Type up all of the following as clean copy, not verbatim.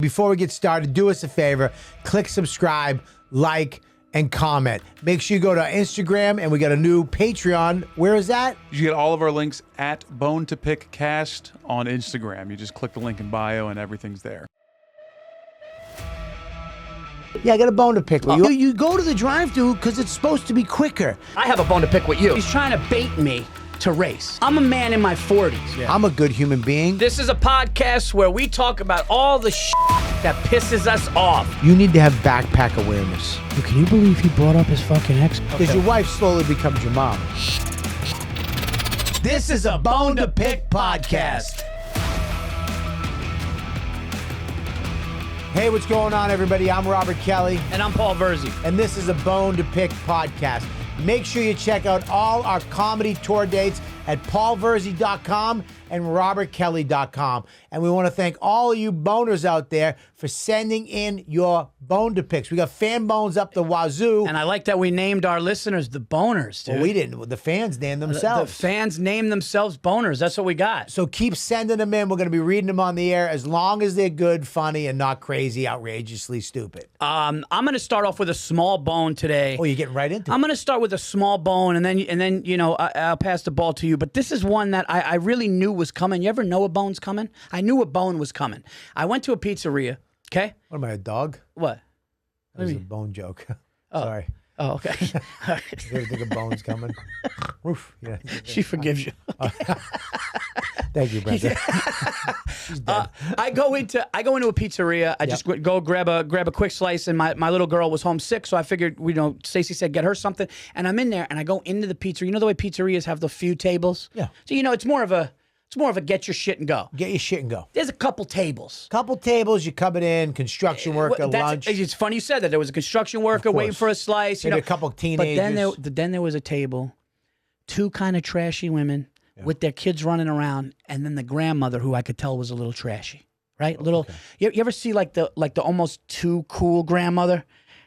Before we get started, do us a favor, click subscribe, like, and comment. Make sure you go to Instagram, and we got a new Patreon. Where is that? You get all of our links at Bone to Pick Cast on Instagram. You just click the link in bio and everything's there. Yeah, I got a bone to pick with you. You go to the drive-thru because it's supposed to be quicker. I have a bone to pick with you. He's trying to bait me to race. I'm a man in my 40s. Yeah. I'm a good human being. This is a podcast where we talk about all the shit that pisses us off. You need to have backpack awareness. Dude, can you believe he brought up his fucking ex? Because your wife slowly becomes your mom. This is a Bone to Pick podcast. Hey, what's going on, everybody? I'm Robert Kelly. And I'm Paul Virzi. And this is a Bone to Pick podcast. Make sure you check out all our comedy tour dates at paulvirzi.com and robertkelly.com. And we want to thank all of you boners out there for sending in your bone to picks. We got fan bones up the wazoo. And I like that we named our listeners the boners, dude. Well, we didn't. The fans named themselves. The fans named themselves boners. That's what we got. So keep sending them in. We're going to be reading them on the air as long as they're good, funny, and not crazy, outrageously stupid. I'm going to start off with a small bone today. Oh, you're getting right into it. I'm going to start with a small bone, and then you know, I'll pass the ball to you. But this is one that I really knew was coming. You ever know a bone's coming? I knew a bone was coming. I went to a pizzeria, okay? What am I, a dog? What? That was a bone joke. Oh. Sorry. Oh, okay. You ever think a bone's coming? Oof. Yeah. She forgives you. Thank you, Brenda. She's dead. I go into a pizzeria. I just go grab a quick slice, and my little girl was homesick, so I figured, you know, Stacy said get her something, and I'm in there, and I go into the pizzeria. You know the way pizzerias have the few tables? Yeah. So you know it's more of a get your shit and go. Get your shit and go. There's a couple tables. Couple tables, you coming in, construction worker, lunch. It's funny you said that. There was a construction worker waiting for a slice. Maybe a couple teenagers. But then there was a table, two kind of trashy women with their kids running around, and then the grandmother who I could tell was a little trashy, right? Little. Okay. You ever see like the almost too cool grandmother?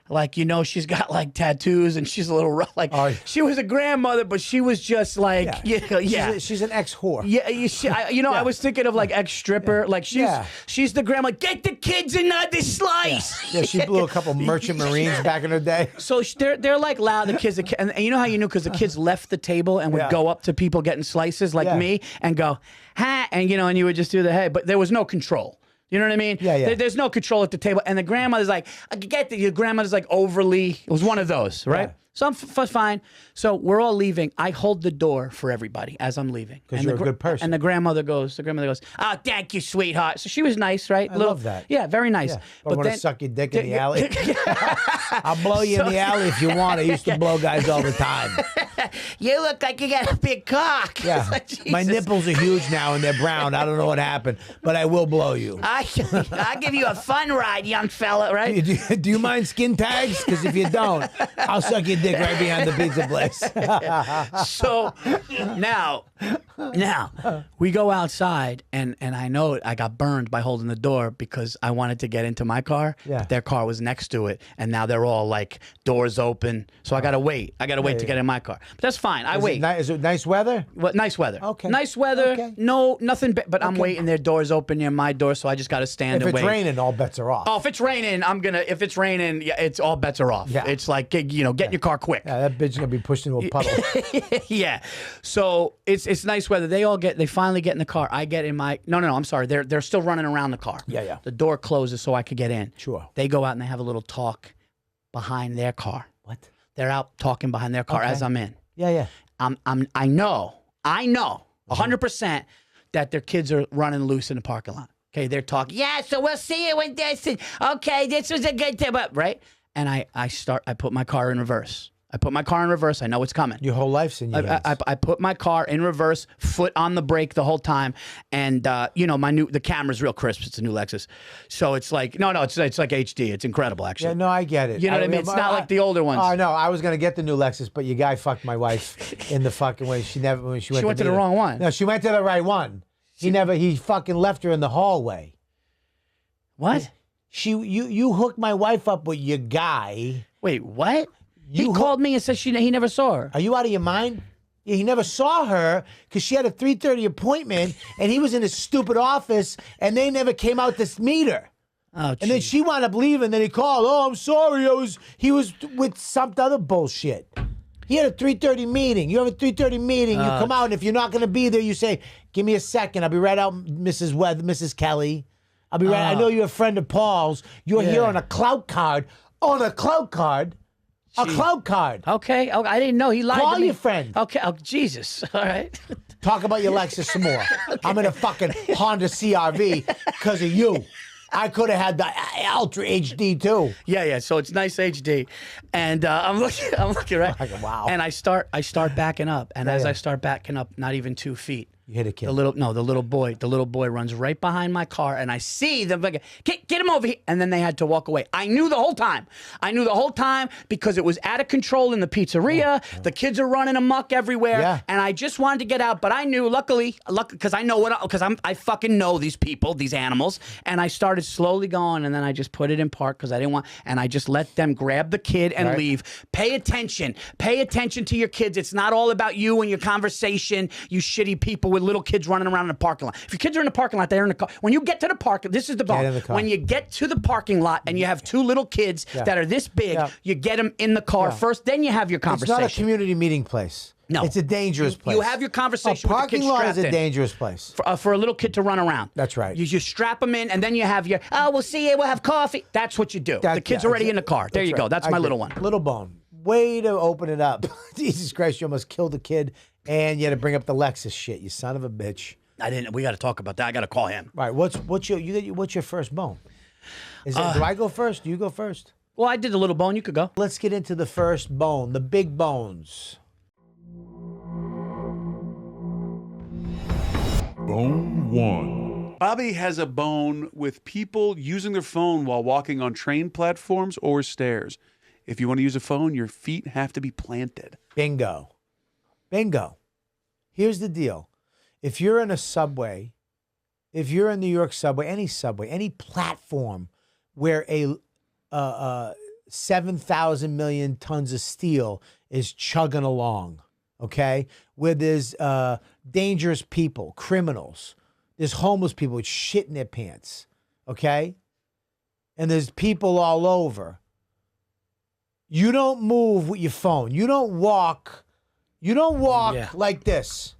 Like, you know, she's got like tattoos and she's a little rough. Like, she was a grandmother, but she was just like, She's an ex-whore. Yeah, I was thinking of like ex-stripper. Like, she's the grandma. Get the kids another slice. Yeah, she blew a couple merchant marines back in her day. So they're like loud. The kids, and you know how you knew? Because the kids left the table and would go up to people getting slices like me and go, ha, and you know, and you would just do the hey, but there was no control. You know what I mean? Yeah. There's no control at the table. And the grandmother's like, your grandmother's like overly, it was one of those, right? Yeah. So I'm fine. So we're all leaving. I hold the door for everybody as I'm leaving. Because you're a good person. And the grandmother goes, oh, thank you, sweetheart. So she was nice, right? I love that. Yeah, very nice. Yeah. But want to suck your dick in the alley? I'll blow you in the alley if you want. I used to blow guys all the time. You look like you got a big cock. Yeah. My nipples are huge now and they're brown. I don't know what happened, but I will blow you. I'll give you a fun ride, young fella, right? Do you mind skin tags? Because if you don't, I'll suck your dick right behind the pizza place. So now we go outside, and I know I got burned by holding the door because I wanted to get into my car. Yeah. But their car was next to it, and now they're all like doors open. So I gotta wait. I gotta wait to get in my car. But that's fine. I wait. Is it nice weather? Well, nice weather. Okay. Nice weather. Okay. No, nothing. But I'm waiting. Their doors open near my door, so I just gotta stand and wait. If it's raining, all bets are off. Oh, if it's raining, If it's raining, it's all bets are off. Yeah. It's like, you know, get in your car quick. Yeah, that bitch gonna be pushed into a puddle. Yeah. So it's nice weather. They finally get in the car. I get in my no, I'm sorry. They're still running around the car. Yeah. The door closes so I could get in. Sure. They go out and they have a little talk behind their car. What? They're out talking behind their car as I'm in. Yeah. I know 100% that their kids are running loose in the parking lot. Okay, they're talking. Yeah, so we'll see you in this. Okay, this was a good tip, right? And I put my car in reverse. I know it's coming. Your whole life's in your hands. I put my car in reverse, foot on the brake the whole time, and you know the camera's real crisp. It's a new Lexus, so it's like it's like HD. It's incredible, actually. Yeah, no, I get it. You know what I mean? It's not like the older ones. Oh no, I was gonna get the new Lexus, but your guy fucked my wife in the fucking way. She went to the wrong one. No, she went to the right one. He fucking left her in the hallway. What? You hooked my wife up with your guy. Wait, what? He called me and said he never saw her. Are you out of your mind? Yeah, he never saw her because she had a 3:30 appointment and he was in his stupid office and they never came out to meet her. Oh, And then geez. she wound up leaving. Then he called. Oh, I'm sorry. He was with some other bullshit. He had a 3:30 meeting. You have a 3:30 meeting. You come out, and if you're not going to be there, you say, "Give me a second. I'll be right out, Mrs. Kelly. I'll be right. I know you're a friend of Paul's. You're here on a clout card. On a clout card. A clout card. Okay. Oh, I didn't know he lied Call to me. your friend. Okay. Oh, Jesus. All right. Talk about your Lexus some more. I'm in a fucking Honda CRV because of you. I could have had the Ultra HD too. Yeah. So it's nice HD, and I'm looking right. Wow. And I start backing up, and as I start backing up, not even 2 feet. You hit a kid. The little boy runs right behind my car, and I see them. Get him over here, and then they had to walk away. I knew the whole time. Because it was out of control in the pizzeria. The kids are running amok everywhere, and I just wanted to get out. But I knew, luckily, because I fucking know these people, these animals, and I started slowly going, and then I just put it in park because I didn't want, and I just let them grab the kid and leave. Pay attention to your kids. It's not all about you and your conversation. You shitty people with little kids running around in the parking lot. If your kids are in the parking lot, they're in the car. When you get to the park, this is the bone. When you get to the parking lot and you have 2 little kids that are this big, you get them in the car first, then you have your conversation. It's not a community meeting place. No. It's a dangerous place. You have your conversation with the kids parking lot is a in. dangerous place. For a little kid to run around. That's right. You just strap them in, and then you have your, we'll see you, we'll have coffee. That's what you do. The kid's already in the car. There you go. That's my little one. Little bone. Way to open it up. Jesus Christ, you almost killed a kid, and you had to bring up the Lexus shit, you son of a bitch. I didn't. We got to talk about that. I got to call him. Right. What's your first bone? Do I go first? Do you go first? Well, I did the little bone. You could go. Let's get into the first bone, the big bones. Bone 1. Bobby has a bone with people using their phone while walking on train platforms or stairs. If you want to use a phone, your feet have to be planted. Bingo. Here's the deal. If you're in a subway, if you're in New York subway, any platform where a 7,000 million tons of steel is chugging along, okay, where there's dangerous people, criminals, there's homeless people with shit in their pants, okay, and there's people all over, you don't move with your phone. You don't walk like this.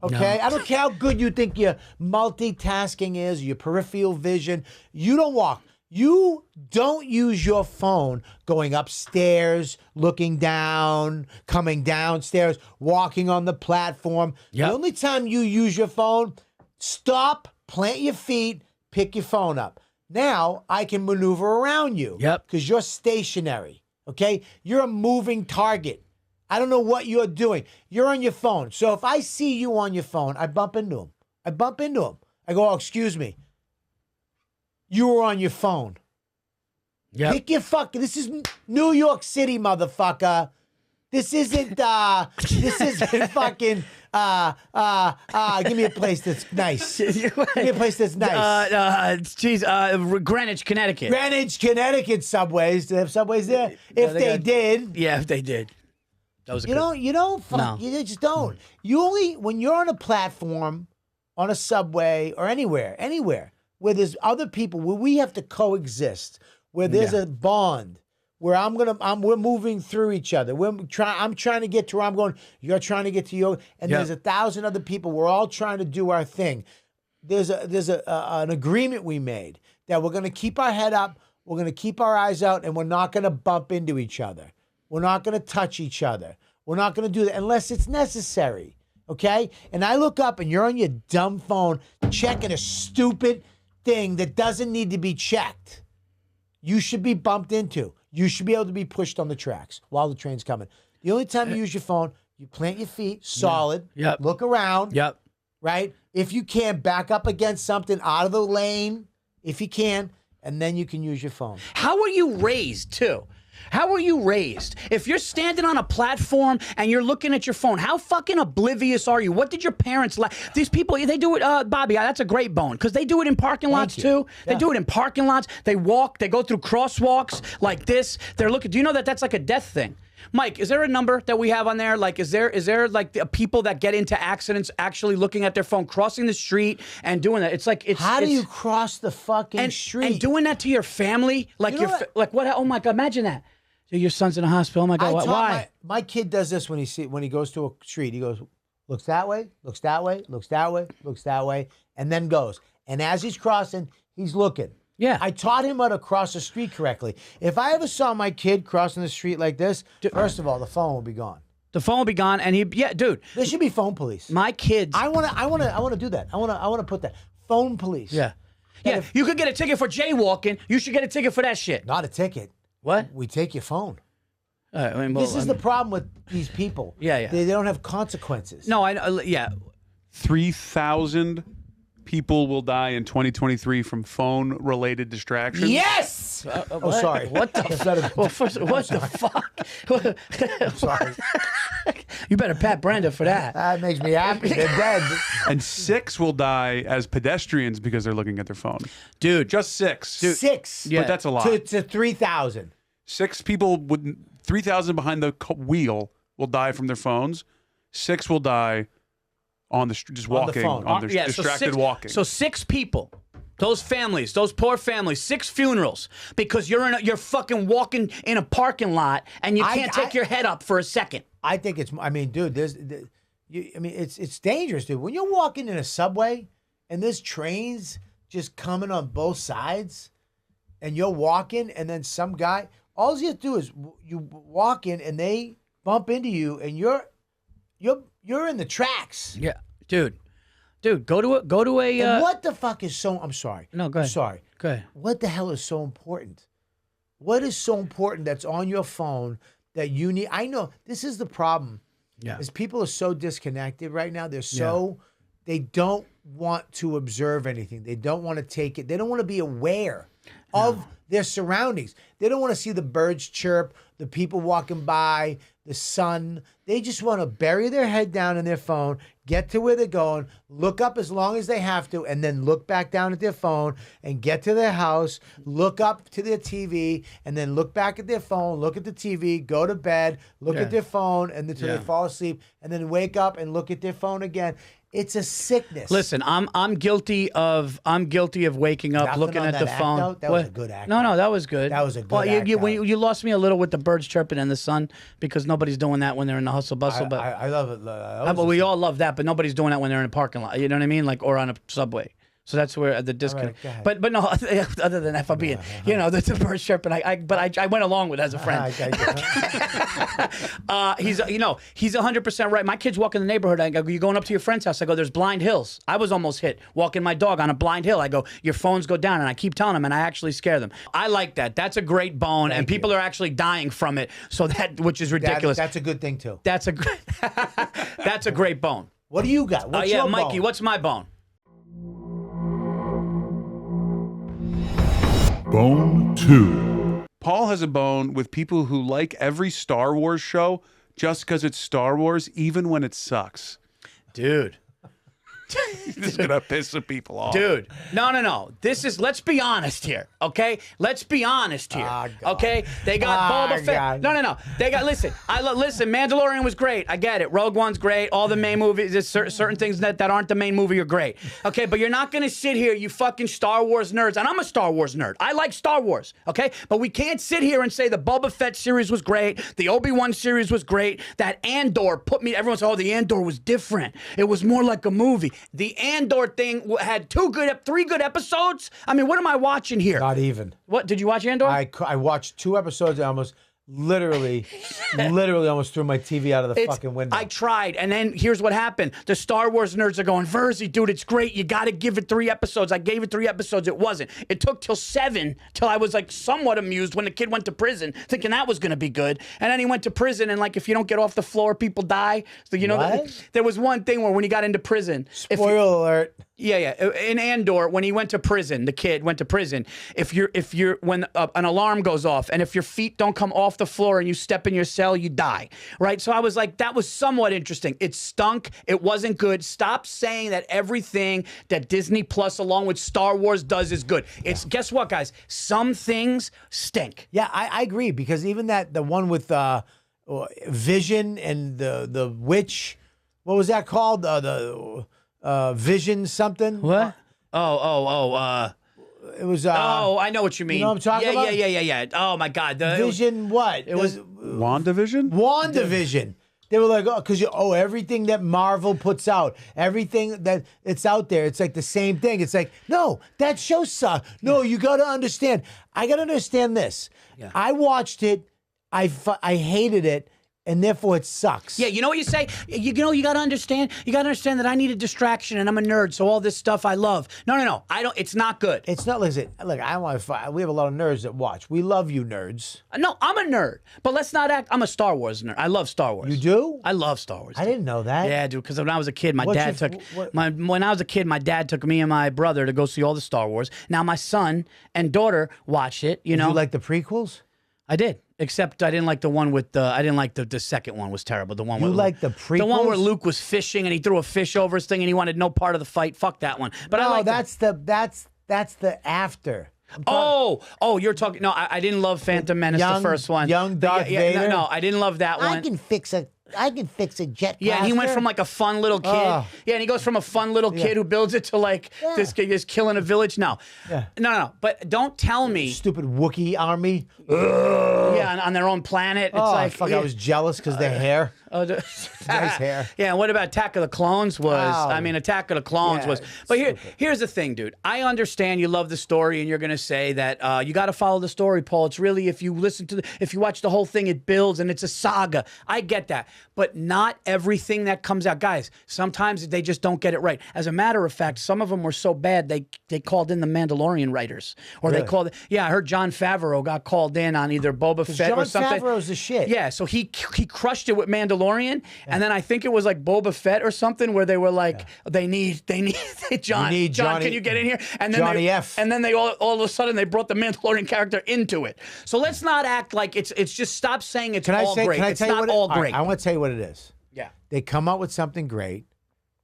Okay? No. I don't care how good you think your multitasking is, your peripheral vision. You don't walk. You don't use your phone going upstairs, looking down, coming downstairs, walking on the platform. The only time you use your phone, stop, plant your feet, pick your phone up. Now I can maneuver around you. Because you're stationary. Okay? You're a moving target. I don't know what you're doing. You're on your phone. So if I see you on your phone, I bump into him. I go, oh, excuse me. You were on your phone. Pick your fucking, this is New York City, motherfucker. This isn't fucking, give me a place that's nice. Give me a place that's nice. Greenwich, Connecticut. Greenwich, Connecticut subways. Do they have subways there? If they did. Yeah, if they did. That was you just don't. You only, when you're on a platform, on a subway, or anywhere, where there's other people, where we have to coexist, where there's a bond, where we're moving through each other. I'm trying to get to where I'm going. You're trying to get to your, and there's 1,000 other people. We're all trying to do our thing. There's an agreement we made that we're going to keep our head up, we're going to keep our eyes out, and we're not going to bump into each other. We're not going to touch each other. We're not going to do that unless it's necessary, okay? And I look up and you're on your dumb phone checking a stupid thing that doesn't need to be checked. You should be bumped into. You should be able to be pushed on the tracks while the train's coming. The only time you use your phone, you plant your feet solid, look around, right? If you can, back up against something out of the lane, if you can, and then you can use your phone. How were you raised, too? How were you raised? If you're standing on a platform and you're looking at your phone, how fucking oblivious are you? What did your parents like? These people, they do it, Bobby, that's a great bone, because they do it in parking lots too. They do it in parking lots. They walk, they go through crosswalks like this. They're looking, do you know that that's like a death thing? Mike, is there a number that we have on there? Like, is there like the people that get into accidents actually looking at their phone, crossing the street and doing that? It's like How do you cross the fucking street? And doing that to your family? Like You know like what? Oh my God, imagine that. So your son's in the hospital. Oh my God, why? My kid does this when he goes to a street. He goes, looks that way, looks that way, looks that way, looks that way, and then goes. And as he's crossing, he's looking. Yeah. I taught him how to cross the street correctly. If I ever saw my kid crossing the street like this, first of all, the phone will be gone. The phone will be gone, and dude. There should be phone police. My kids. I wanna do that. I wanna put that. Phone police. Yeah. Yeah. You could get a ticket for jaywalking. You should get a ticket for that shit. Not a ticket. What? We take your phone. This is the problem with these people. Yeah. They don't have consequences. No, yeah. 3,000 people will die in 2023 from phone-related distractions. Yes! Sorry. What the? What the fuck? I'm sorry. You better pat Brenda for that. That makes me happy. They're dead. And 6 will die as pedestrians because they're looking at their phone. Dude. Just 6. Dude. 6. Yeah. But that's a lot. To 3,000. 6 people would 3,000 behind the wheel will die from their phones. 6 will die on the just walking on their distracted walking. So 6 people, those families, those poor families, 6 funerals because you're fucking walking in a parking lot and you can't take your head up for a second. I think it's. I mean, dude, it's dangerous, dude. When you're walking in a subway and there's trains just coming on both sides, and you're walking, and then some guy, all you have to do is you walk in and they bump into you, and you're in the tracks. Yeah, dude, go to a. And what the fuck is so? I'm sorry. No, go ahead. I'm sorry. Go ahead. What the hell is so important? What is so important that's on your phone that you need? I know this is the problem. Yeah. Is people are so disconnected right now. They're so they don't want to observe anything. They don't want to take it. They don't want to be aware of their surroundings. They don't want to see the birds chirp, the people walking by, the sun. They just want to bury their head down in their phone, get to where they're going, look up as long as they have to, and then look back down at their phone and get to their house, look up to their TV, and then look back at their phone, look at the TV, go to bed, look at their phone, and until they fall asleep, and then wake up and look at their phone again. It's a sickness. Listen, I'm guilty of waking up, Nothing looking on at that the act, phone. though? That was a good act. No, that was good. That was a good well, act, you lost me a little with the birds chirping and the sun because nobody's doing that when they're in the hustle bustle. But I love it. but we all love that, but nobody's doing that when they're in a parking lot. You know what I mean? Like or on a subway. So that's where the disconnect. go ahead. But no, other than that, the birds chirping. I went along with it as a friend. He's 100% right. My kids walk in the neighborhood. I go, you going up to your friend's house? I go, there's blind hills. I was almost hit walking my dog on a blind hill. I go, your phones go down, and I keep telling them, and I actually scare them. I like that. That's a great bone, and people are actually dying from it. So which is ridiculous. That's a good thing too. That's a great bone. What do you got? What's your Mikey, bone? what's my bone? Bone 2. Paul has a bone with people who like every Star Wars show just because it's Star Wars, even when it sucks. Dude. This is going to piss some people off. Dude, no. Let's be honest here, okay? Let's be honest here, okay? They got Boba Fett. God. No. They got, listen, Mandalorian was great. I get it. Rogue One's great. All the main movies, there's certain things that aren't the main movie are great. Okay, but you're not going to sit here, you fucking Star Wars nerds, and I'm a Star Wars nerd. I like Star Wars, okay? But we can't sit here and say the Boba Fett series was great, the Obi-Wan series was great, that Andor everyone said, the Andor was different. It was more like a movie. The Andor thing had 3 good episodes. I mean, what am I watching here? Not even. What, did you watch Andor? I watched 2 episodes. And almost literally almost threw my TV out of the fucking window. I tried, and then here's what happened. The Star Wars nerds are going, Virzi, dude, it's great. You got to give it 3 episodes. I gave it 3 episodes. It wasn't. It took till 7 till I was like somewhat amused when the kid went to prison, thinking that was going to be good. And then he went to prison, and like if you don't get off the floor, people die. So there was one thing where when he got into prison, Spoiler alert. Yeah. In Andor, when he went to prison, the kid went to prison. When an alarm goes off, and if your feet don't come off the floor and you step in your cell, you die. Right? So I was like, that was somewhat interesting. It stunk. It wasn't good. Stop saying that everything that Disney Plus, along with Star Wars, does is good. Guess what, guys? Some things stink. Yeah, I agree because even the one with Vision and the witch. What was that called? The Vision something. What? It was. I know what you mean. You know what I'm talking about? Yeah. Oh my God. Vision. What? It was WandaVision. WandaVision. They were like, because everything that Marvel puts out, everything that it's out there, it's like the same thing. It's like, no, that show sucks. No, you got to understand. I got to understand this. Yeah. I watched it. I hated it. And therefore it sucks. Yeah, you know what you say? You got to understand. You got to understand that I need a distraction and I'm a nerd, so all this stuff I love. No. I don't. It's not good. It's not. Listen, look, I want to fight. We have a lot of nerds that watch. We love you, nerds. No, I'm a nerd. But let's not act. I'm a Star Wars nerd. I love Star Wars. You do? I love Star Wars. I didn't know that. Yeah, dude. Because when I was a kid, when I was a kid, my dad took me and my brother to go see all the Star Wars. Now my son and daughter watch it. You know, you like the prequels? I did. Except I didn't like the one with I didn't like the second one was terrible. The one you like the prequels? The one where Luke was fishing and he threw a fish over his thing and he wanted no part of the fight. Fuck that one. But no, I like that's the after. You're talking. No, I didn't love Phantom Menace, the first one. Young Darth Vader. No, I didn't love that one. I can fix a jet blaster. Yeah, he went from like a fun little kid. Yeah, and he goes from a fun little kid who builds it to like this kid is killing a village. No. But don't tell me. Stupid Wookiee army. Yeah, on their own planet. It's like fuck, I was jealous because their hair. Nice hair. Yeah, and what about Attack of the Clones Attack of the Clones was. But here's the thing, dude. I understand you love the story and you're going to say that you got to follow the story, Paul. It's really, if you watch the whole thing, it builds and it's a saga. I get that. But not everything that comes out. Guys, sometimes they just don't get it right. As a matter of fact, some of them were so bad, they called in the Mandalorian writers. Or really? They called, I heard Jon Favreau got called in on either Boba Fett or something. Jon Favreau's the shit. Yeah, so he crushed it with Mandalorian, and then I think it was like Boba Fett or something where they were like, they need John, can you get in here? And then they all of a sudden they brought the Mandalorian character into it. So let's not act like it's just stop saying it's all great. It's not all great. I want to tell you what it is. Yeah. They come out with something great,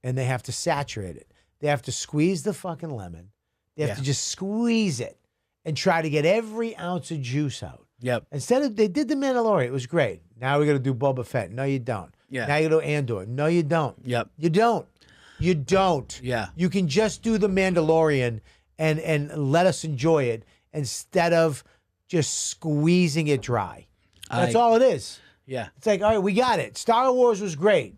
and they have to saturate it. They have to squeeze the fucking lemon. They have to just squeeze it and try to get every ounce of juice out. Yep. They did the Mandalorian. It was great. Now we're going to do Boba Fett. No, you don't. Yeah. Now you do Andor. No, you don't. Yep. You don't. You don't. Yeah. You can just do the Mandalorian and let us enjoy it instead of just squeezing it dry. That's all it is. Yeah. It's like, all right, we got it. Star Wars was great.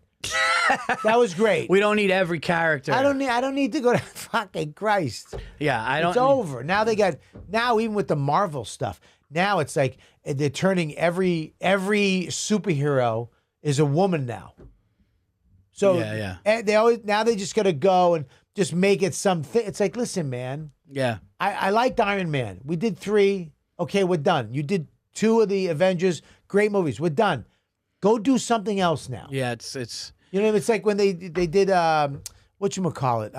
That was great. We don't need every character. I don't need to go to fucking Christ. Yeah, I don't. It's over. Now even with the Marvel stuff, now it's like they're turning every superhero is a woman now. So they just gotta go and just make it something. It's like, listen, man. Yeah. I liked Iron Man. We did 3. Okay, we're done. You did 2 of the Avengers. Great movies. We're done. Go do something else now. Yeah, it's you know, it's like when they did whatchamacallit,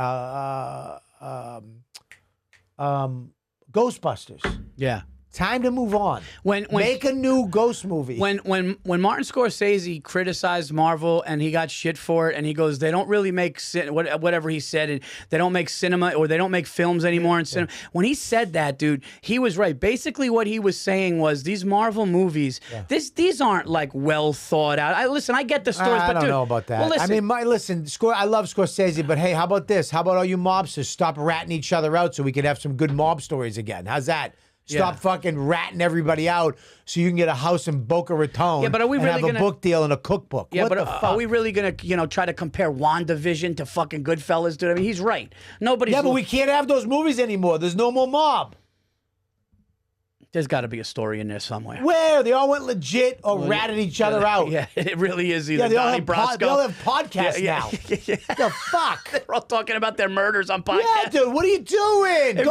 Ghostbusters. Yeah. Time to move on. Make a new ghost movie. When Martin Scorsese criticized Marvel and he got shit for it, and he goes, they don't really make whatever he said, and they don't make cinema or they don't make films anymore in cinema. When he said that, dude, he was right. Basically, what he was saying was these Marvel movies, these aren't like well thought out. I get the stories, I but don't know about that. Well, listen, I love Scorsese, but hey, how about this? How about all you mobsters stop ratting each other out so we can have some good mob stories again? How's that? Stop fucking ratting everybody out so you can get a house in Boca Raton but are we really have a book deal and a cookbook. Yeah, what but the fuck? Are we really going to, try to compare WandaVision to fucking Goodfellas, dude? I mean, he's right. Nobody's... Yeah, but we can't have those movies anymore. There's no more mob. There's got to be a story in there somewhere. Where? They all went legit or ratted each other out. Yeah, it really is either they all Donnie Brasco. They all have podcasts now. The fuck? They're all talking about their murders on podcasts. Yeah, dude, what are you doing?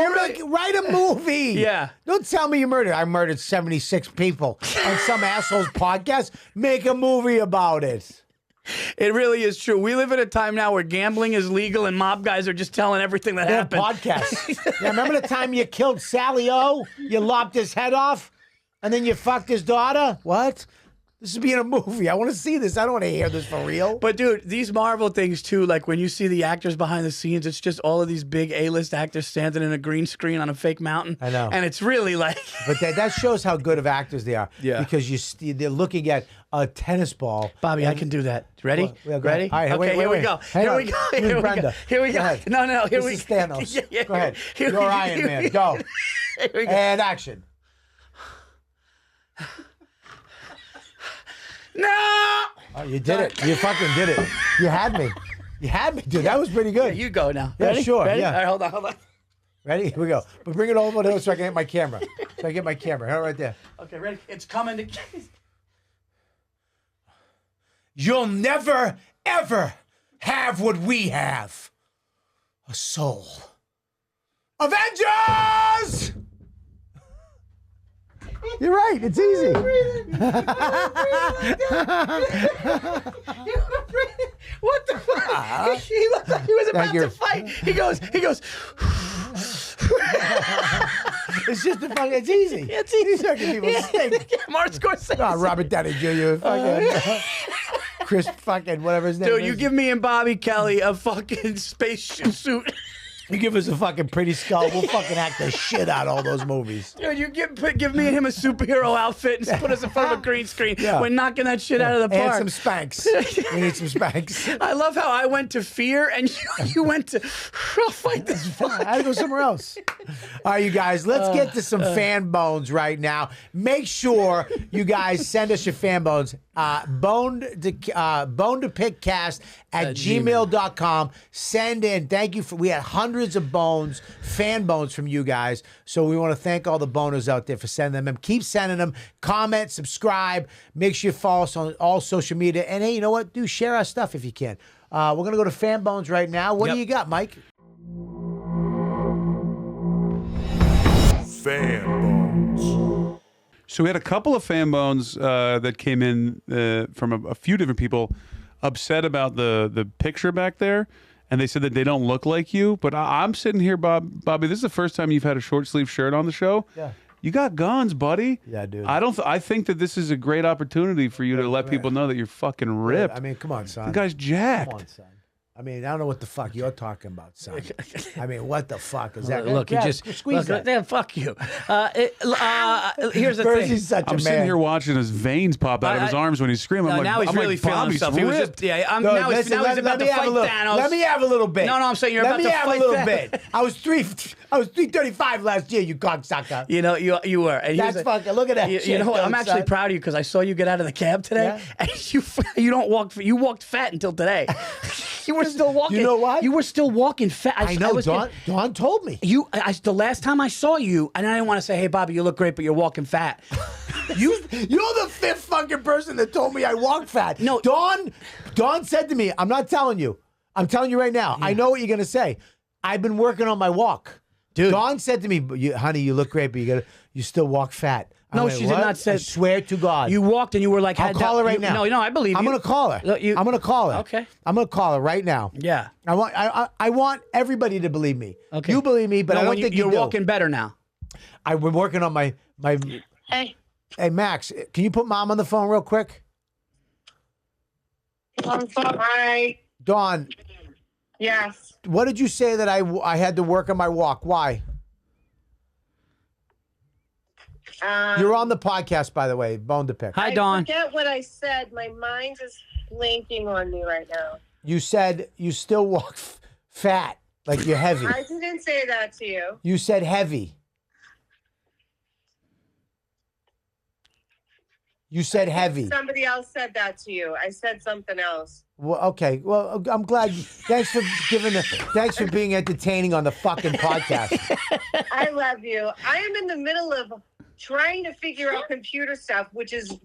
Write a movie. Yeah. Don't tell me you murdered. I murdered 76 people on some asshole's podcast. Make a movie about it. It really is true. We live in a time now where gambling is legal and mob guys are just telling everything that happened. Podcasts. Yeah, remember the time you killed Sally O? You lopped his head off, and then you fucked his daughter? What? This is being a movie. I want to see this. I don't want to hear this for real. But dude, these Marvel things too, like when you see the actors behind the scenes, it's just all of these big A-list actors standing in a green screen on a fake mountain. I know. And it's really like... But that shows how good of actors they are. Yeah. Because they're looking at a tennis ball. Bobby, I can do that. Ready? Well, Ready? All right, okay, here we go. Here we go. Here we go. Here we go. No, here we go. This is Thanos. Yeah, go ahead. You're Iron Man. Go. Here we go. And action. No! Oh, you did it. You fucking did it. You had me. You had me, dude. That was pretty good. Yeah, you go now. Yeah, Ready? sure. Ready? Yeah. All right, hold on. Ready? Here we go. But bring it over there so I can get my camera. So I get my camera. Hold it right there. Okay, ready? It's coming to... You'll never, ever have what we have. A soul. Avengers! You're right. It's easy. What the fuck? He looked like he was about to fight. He goes. It's just a fucking. It's easy. It's easy. Fucking people stink. Martin Scorsese. Oh, Robert Downey Jr. Fucking Chris fucking whatever his name is. Dude, you give me and Bobby Kelly a fucking space suit. You give us a fucking pretty skull, we'll fucking act the shit out of all those movies. Dude, you give me and him a superhero outfit and put us in front of a green screen. Yeah. We're knocking that shit out of the park. And some Spanx. We need some Spanx. I love how I went to fear and you went to, I'll fight this fuck. I had to go somewhere else. All right, you guys, let's get to some fan bones right now. Make sure you guys send us your fan bones. Bone to pickcast at gmail.com. Send in. Thank you we had hundreds of bones, fan bones from you guys. So we want to thank all the boners out there for sending them. And keep sending them. Comment, subscribe. Make sure you follow us on all social media. And hey, you know what? Do share our stuff if you can. We're going to go to fan bones right now. What do you got, Mike? Fan bones. So we had a couple of fan bones that came in from a few different people upset about the picture back there. And they said that they don't look like you. But I'm sitting here, Bobby, this is the first time you've had a short sleeve shirt on the show. Yeah. You got guns, buddy. Yeah, dude. I think that this is a great opportunity for you to let people know that you're fucking ripped. I mean, come on, son. The guy's jacked. Come on, son. I mean, I don't know what the fuck you're talking about, son. I mean, what the fuck is that? Look, you just squeeze that. Yeah, fuck you. Here's the thing. Such I'm a sitting man. here watching his veins pop out of his arms when he's screaming. I'm like, now he's really like, feeling Bobby's himself. He was ripped. just, No, now he's about to fight Thanos. Let me have a little bit. No, I'm saying you're let about me to have fight a little Thanos. bit. I was 335 last year, you cocksucker. You know, you were. And That's fucking. Look at that. You know what? I'm actually son. proud of you because I saw you get out of the cab today, and you don't walk. You walked fat until today. You were still walking. You know why? You were still walking fat. I know. Dawn told me. The last time I saw you, and I didn't want to say, "Hey, Bobby, you look great, but you're walking fat." You're the fifth fucking person that told me I walk fat. No, Dawn said to me, "I'm not telling you. I'm telling you right now. Yeah. I know what you're gonna say. I've been working on my walk." Dude. Dawn said to me, "Honey, you look great, but you still walk fat." No, she did not say. I swear to God. You walked and you were like, I'll call her right now. No, I believe you. I'm going to call her. I'm going to call her. Okay. I'm going to call her right now. Yeah. I want everybody to believe me. Okay. You believe me, but I don't think you're do. walking better now. I've been working on my. Hey. Hey, Max, can you put Mom on the phone real quick? Hi. Dawn. Yes. What did you say that I had to work on my walk? Why? You're on the podcast, by the way. Bone to pick. Hi, Dawn. I forget what I said. My mind is blanking on me right now. You said you still walk fat, like you're heavy. I didn't say that to you. You said heavy. You said heavy. Somebody else said that to you. I said something else. Well, okay. Well, I'm glad. Thanks for being entertaining on the fucking podcast. I love you. I am in the middle of trying to figure out computer stuff, which is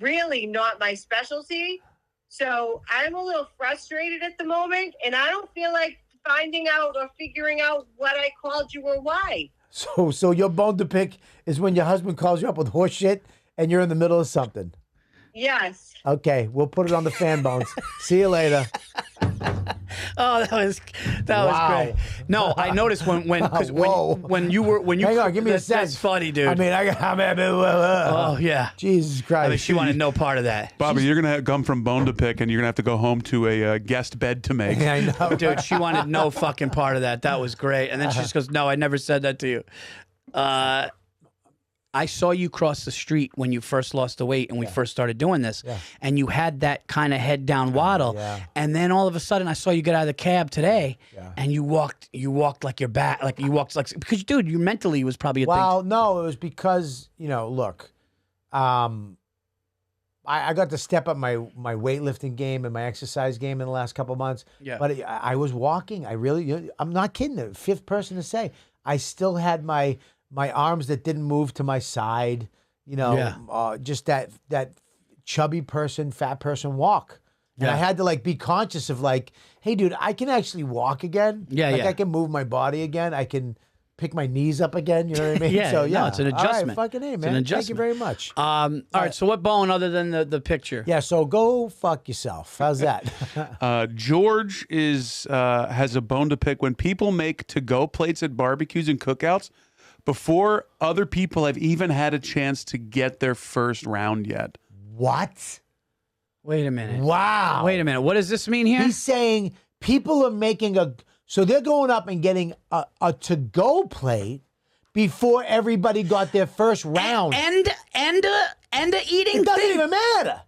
really not my specialty. So I'm a little frustrated at the moment, and I don't feel like finding out or figuring out what I called you or why. So your bone to pick is when your husband calls you up with horse shit and you're in the middle of something. Yes. Okay, we'll put it on the fan bones. See you later. Oh, that was great. No, I noticed when you Hang on, give me a second. That's funny, dude. I mean, oh yeah. Jesus Christ. I mean, she wanted no part of that. Bobby, you're gonna come from bone to pick, and you're gonna have to go home to a guest bed to make. I know, Dude, she wanted no fucking part of that. That was great. And then she just goes, "No, I never said that to you." I saw you cross the street when you first lost the weight and we first started doing this, and you had that kind of head down waddle, and then all of a sudden I saw you get out of the cab today, and you walked like you're back, like you walked like, because dude, you mentally was probably a well, thing. no, it was because, you know, look, I got to step up my weightlifting game and my exercise game in the last couple of months. Yeah. But I was walking. I really, I'm not kidding. The fifth person to say, I still had my arms that didn't move to my side. You know, just that chubby person, fat person walk. And I had to like be conscious of like, hey, dude, I can actually walk again. I can move my body again. I can pick my knees up again. You know what I mean? No, it's an adjustment. All right, fucking A, man. It's an adjustment. Thank you very much. All right, so what bone other than the picture? Yeah, so go fuck yourself. How's that? George has a bone to pick when people make to-go plates at barbecues and cookouts before other people have even had a chance to get their first round yet. What? Wait a minute. Wow. Wait a minute. What does this mean here? He's saying people are making so they're going up and getting a to-go plate before everybody got their first round. And a eating It doesn't thing. even matter.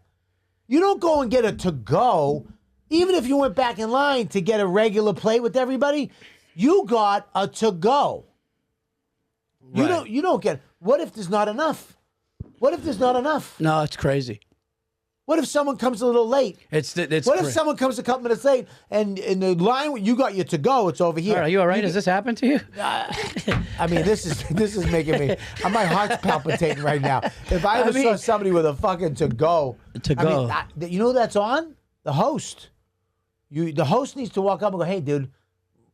You don't go and get a to-go, even if you went back in line to get a regular plate with everybody. You got a to-go. Right. You don't get. What if there's not enough? What if there's not enough? No, it's crazy. What if someone comes a little late? What if someone comes a couple minutes late and in the line you got your to go, it's over here? Are you all right? Has this happened to you? I mean, this is making me. My heart's palpitating right now. If I ever saw somebody with a fucking to go, I mean, you know who that's on? The host. The host needs to walk up and go, "Hey, dude,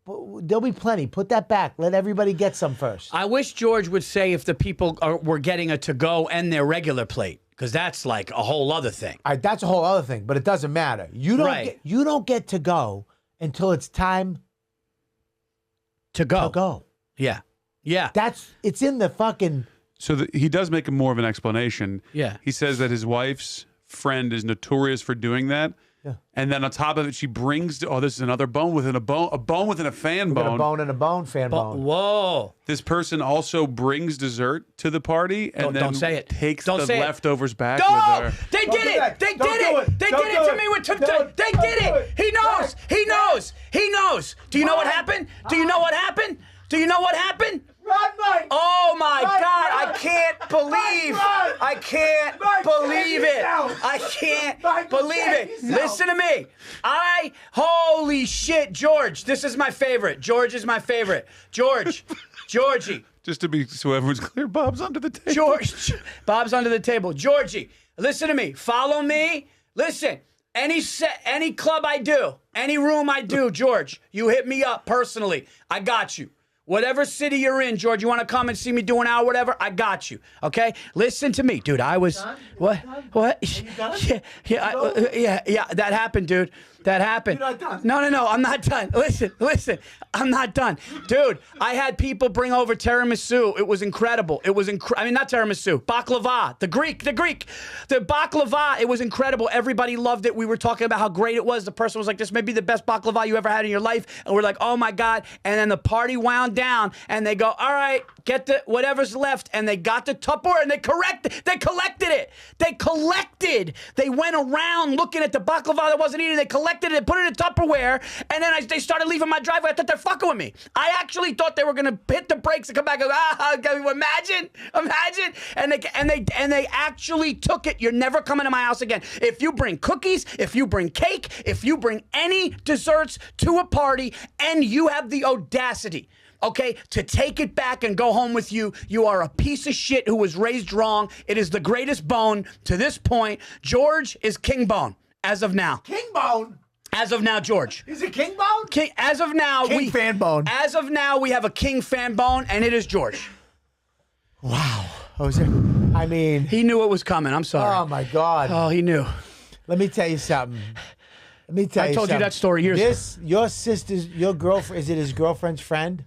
there'll be plenty. Put that back. Let everybody get some first." I wish George would say if the people were getting a to go and their regular plate. Because that's like a whole other thing. That's a whole other thing, but it doesn't matter. You don't get to go until it's time to go. To go. Yeah. Yeah. It's in the fucking. So he does make more of an explanation. Yeah. He says that his wife's friend is notorious for doing that. Yeah. And then on top of it, she brings, this is another bone within a bone within a fan bone. A bone and a bone, fan bone. Whoa. This person also brings dessert to the party and then don't say it. takes Don't the say it. leftovers back No! with her. They did it! They did it! They did it to me with They did it! He knows! He knows! He knows! Do you know what happened? Do you know what happened? Do you know what happened? Run, Mike! Oh my Mike, God! run! I can't believe! Mike, I can't Mike, believe save it! yourself! I can't Mike, believe save it! yourself! Listen to me! Holy shit, George! This is my favorite. George is my favorite. Georgie. Just to be, so everyone's clear, Bob's under the table. George, Bob's under the table. Georgie, listen to me. Follow me. Listen. Any club I do, any room I do, George, you hit me up personally. I got you. Whatever city you're in, George, you want to come and see me do an hour, whatever, I got you. Okay? Listen to me, dude. I was what? Yeah. That happened, dude. That happened. You're not done. No. I'm not done. Listen. I'm not done, dude. I had people bring over tiramisu. It was incredible. It was I mean, not tiramisu, baklava. The Greek. The baklava. It was incredible. Everybody loved it. We were talking about how great it was. The person was like, "This may be the best baklava you ever had in your life," and we're like, "Oh my God!" And then the party wound down, and they go, "All right, get the whatever's left," and they got the Tupperware, and they collected it. They went around looking at the baklava that wasn't eaten. They collected it and put it in Tupperware, and then they started leaving my driveway. I thought they're fucking with me. I actually thought they were gonna hit the brakes and come back and go, imagine, and they actually took it. You're never coming to my house again. If you bring cookies, if you bring cake, if you bring any desserts to a party, and you have the audacity, okay, to take it back and go home with you, you are a piece of shit who was raised wrong. It is the greatest bone to this point. George is king bone as of now. King bone. As of now, George. Is it king bone? King, as of now, King fan bone. As of now, we have a king fan bone, and it is George. Wow. I mean, He knew it was coming. I'm sorry. oh my God. Oh, he knew. Let me tell you something. Let me tell you I told you something. that story years ago. Your sister's, your girlfriend, is it his girlfriend's friend?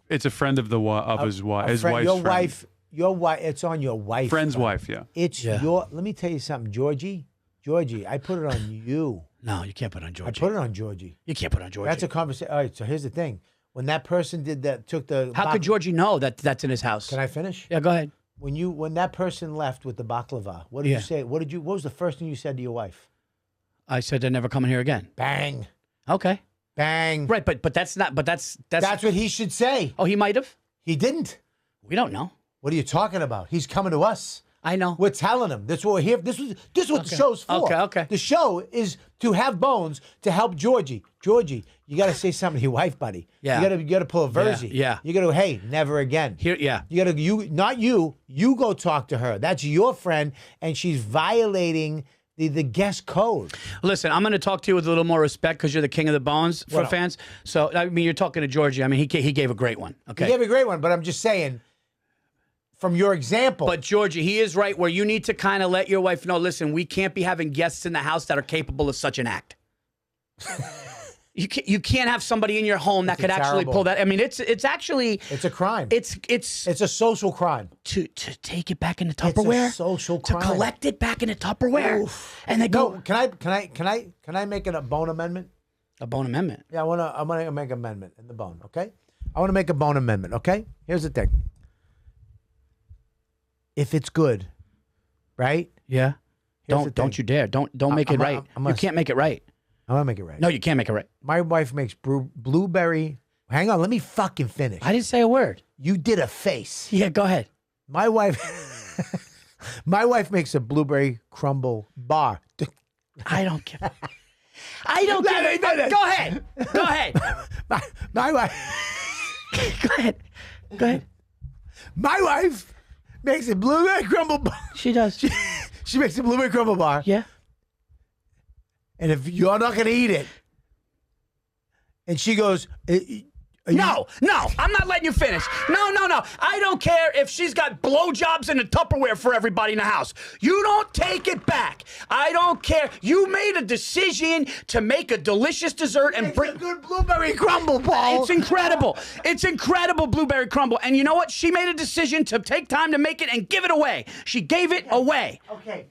It's a friend of his wife. His wife's your friend. your wife, it's on your wife. Friend's wife, yeah. It's your, let me tell you something, Georgie, I put it on you. No, you can't put it on Georgie. I put it on Georgie. You can't put it on Georgie. That's a conversation. All right, so here's the thing. When that person did that, took the... How could Georgie know that that's in his house? Can I finish? Yeah, go ahead. When that person left with the baklava, what did you say? What was the first thing you said to your wife? I said they're never coming here again. Bang. Okay. Bang. Right, but that's not. But that's what he should say. Oh, he might have. He didn't. We don't know. What are you talking about? He's coming to us. I know. We're telling him. That's what we're here. This is what the show's for. Okay. The show is to have bones to help Georgie. Georgie, you got to say something to your wife, buddy. Yeah. You got to pull a Virzi. Yeah. You got to, hey, never again. Here, yeah. You got to, not you. You go talk to her. That's your friend, and she's violating the guest code. Listen, I'm going to talk to you with a little more respect because you're the king of the bones for fans. So, I mean, you're talking to Georgie. I mean, he gave a great one. Okay. He gave a great one, but I'm just saying, from your example. But Georgie, he is right where you need to kind of let your wife know, listen, we can't be having guests in the house that are capable of such an act. You can't have somebody in your home that could actually pull that. I mean, it's actually... It's a crime. It's a social crime. To take it back into Tupperware. It's a social crime. To collect it back into Tupperware. Oof. And they go... No, can I make it a bone amendment? A bone amendment? Yeah, I'm gonna make an amendment in the bone, okay? I want to make a bone amendment, okay? Here's the thing. If it's good, right? Yeah. Don't you dare. Don't make it right. You can't make it right. I'm gonna make it right. No, you can't make it right. My wife makes blueberry. Hang on, let me fucking finish. I didn't say a word. You did a face. Yeah, go ahead. My wife makes a blueberry crumble bar. I don't care. I don't care. Go ahead. Go ahead. My wife. Go ahead. Go ahead. My wife makes a blueberry crumble bar. She does. She makes a blueberry crumble bar. Yeah. And if you're not going to eat it, and she goes, No, I'm not letting you finish. No. I don't care if she's got blowjobs in a Tupperware for everybody in the house. You don't take it back. I don't care. You made a decision to make a delicious dessert and bring a good blueberry crumble, Paul. It's incredible. It's incredible blueberry crumble. And you know what? She made a decision to take time to make it and give it away. She gave it away. Okay.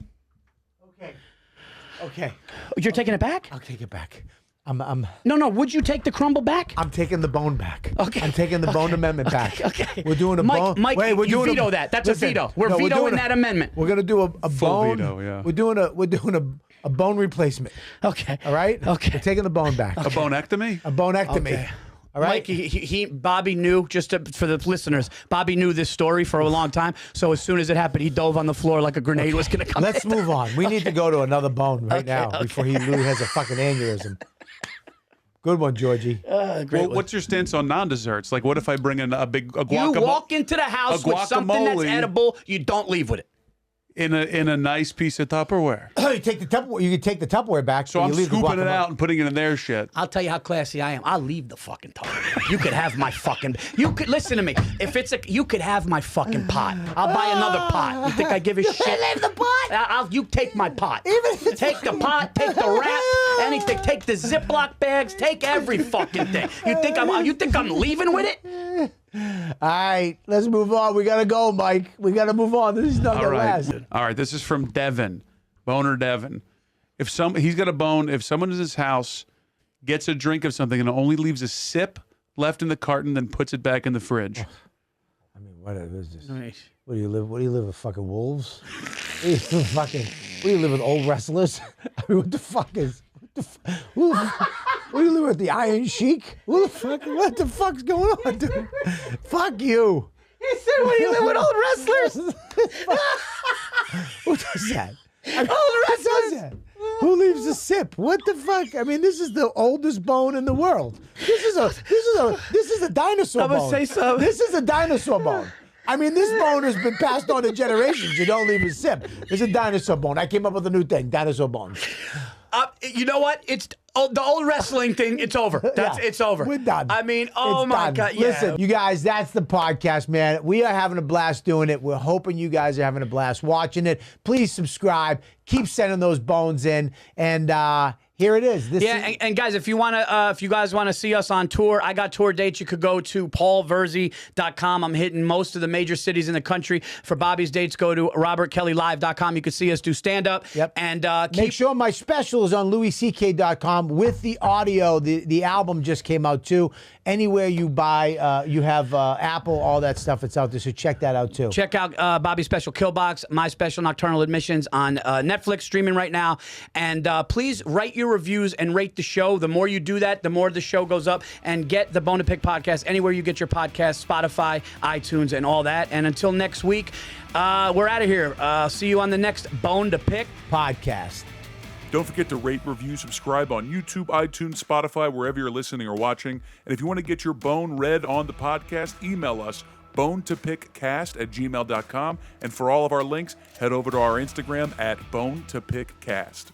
You're taking it back? I'll take it back. I'm No. Would you take the crumble back? I'm taking the bone back. Okay. I'm taking the bone amendment back. Okay. We're doing a bone. Mike, Wait, we're you doing veto that. That's listen, a veto. We're vetoing that amendment. We're gonna do a Full bone. veto, yeah. We're doing a bone replacement. Okay. All right. Okay. We're taking the bone back. A bonectomy? A bonectomy. Okay. All right. Mike, Bobby knew, for the listeners, Bobby knew this story for a long time. So as soon as it happened, he dove on the floor like a grenade was going to come. Let's move on. We need to go to another bone right now before he really has a fucking aneurysm. Good one, Georgie. Well, what's your stance on non-desserts? Like, what if I bring in a guacamole? You walk into the house with something that's edible, you don't leave with it. In a nice piece of Tupperware. You take the Tupperware. You can take the Tupperware back. So you I'm leave the scooping it guacamole. out and putting it in their shit. I'll tell you how classy I am. I'll leave the fucking Tupperware. You could have my fucking. You could listen to me. If it's you could have my fucking pot. I'll buy another pot. You think I give a shit? Leave the pot. You take my pot. Even if it's Take the pot. Take the wrap. Anything. Take the Ziploc bags. Take every fucking thing. You think I'm leaving with it? All right, let's move on. We gotta go, Mike. We gotta move on. This is not All gonna right. last. All right. This is from Devin, Boner Devin. He's got a bone. If someone in his house gets a drink of something and only leaves a sip left in the carton, then puts it back in the fridge. I mean, what is this? Nice. What do you live? What do you live with? Fucking wolves? What do you live with old wrestlers? I mean, what the fuck is? What do you live with? The Iron Sheik? What the fuck's going on, dude? Fuck you. He said, "What do you live with old wrestlers?" Who does that? Old wrestlers. Who leaves a sip? What the fuck? I mean, this is the oldest bone in the world. This is a dinosaur I'm bone. gonna say something. This is a dinosaur bone. I mean, this bone has been passed on to generations. You don't leave a sip. It's a dinosaur bone. I came up with a new thing, dinosaur bones. You know what? It's the old wrestling thing. It's over. It's over. We're done. I mean, It's my done. God. Yeah. Listen, you guys, that's the podcast, man. We are having a blast doing it. We're hoping you guys are having a blast watching it. Please subscribe. Keep sending those bones in. And Here it is. And guys, if you guys want to see us on tour, I got tour dates. You could go to paulvirzi.com. I'm hitting most of the major cities in the country. For Bobby's dates, go to robertkellylive.com. You can see us do stand up. Yep. And make sure my special is on louisck.com with the audio. The album just came out too. Anywhere you buy, you have Apple, all that stuff. It's out there. So check that out too. Check out Bobby's special Killbox, my special Nocturnal Admissions on Netflix, streaming right now. And please write your reviews and rate the show. The more you do that, the more the show goes up. And get the Bone to Pick podcast anywhere you get your podcast, Spotify, iTunes, and all that. And until next week, we're out of here. See you on the next Bone to Pick podcast. Don't forget to rate, review, subscribe on YouTube, iTunes, Spotify, wherever you're listening or watching. And if you want to get your bone read on the podcast, email us, bonetopickcast@gmail.com. And for all of our links, head over to our Instagram @bonetopickcast.